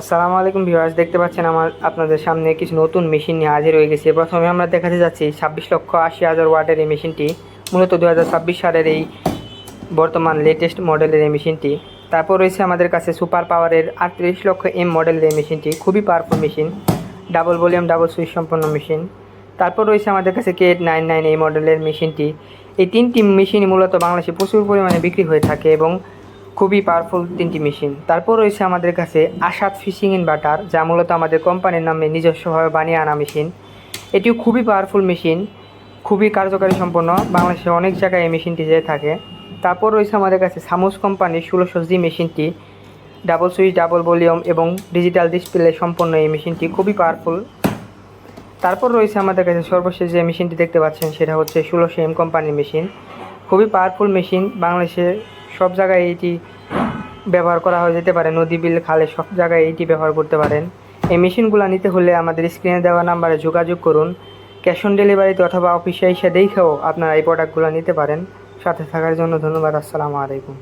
আসসালামু আলাইকুম ভিউয়ার্স, দেখতে পাচ্ছেন আপনাদের সামনে কিছু নতুন মেশিন নিয়ে হাজির হয়ে গেছে। প্রথমে আমরা দেখাতে যাচ্ছি 26,80,000 ওয়াটের এই মেশিনটি, মূলত 2026 সালের এই বর্তমান লেটেস্ট মডেলের এই মেশিনটি। তারপর রয়েছে আমাদের কাছে সুপার পাওয়ারের 38 লক্ষ মডেলের এই মেশিনটি, খুবই powerful machine, double volume double switch সম্পন্ন মেশিন। তারপর রয়েছে আমাদের কাছে K899 এই মডেলের মেশিনটি। এই তিনটি মেশিনই মূলত বাংলাদেশে প্রচুর পরিমাণে বিক্রি হয়ে থাকে এবং খুবই পাওয়ারফুল তিনটি মেশিন। তারপর রয়েছে আমাদের কাছে আসাদ ফিশিং ইনভার্টার, যা মূলত আমাদের কোম্পানির নামে নিজস্বভাবে বানিয়ে আনা মেশিন। এটিও খুবই পাওয়ারফুল মেশিন, খুবই কার্যকারী সম্পন্ন, বাংলাদেশে অনেক জায়গায় এই মেশিনটি যেয়ে থাকে। তারপর রয়েছে আমাদের কাছে সামুস কোম্পানির 1600G মেশিনটি, ডাবল সুইচ ডাবল ভলিউম এবং ডিজিটাল ডিসপ্লে সম্পন্ন এই মেশিনটি খুবই পাওয়ারফুল। তারপর রয়েছে আমাদের কাছে সর্বশেষ যে মেশিনটি দেখতে পাচ্ছেন সেটা হচ্ছে 1600M কোম্পানির মেশিন, খুবই পাওয়ারফুল মেশিন। বাংলাদেশে সব জায়গায় এটি ব্যবহার করা হয়ে যেতে পারে, নদী বিল খালে সব জায়গায় এটি ব্যবহার করতে পারেন। এই মেশিনগুলো নিতে হলে আমাদের স্ক্রিনে দেওয়া নাম্বারে যোগাযোগ করুন। ক্যাশ অন ডেলিভারিতে অথবা অফিসে এসে দেখেও আপনারা এই প্রোডাক্টগুলো নিতে পারেন। সাথে থাকার জন্য ধন্যবাদ। আসসালামু আলাইকুম।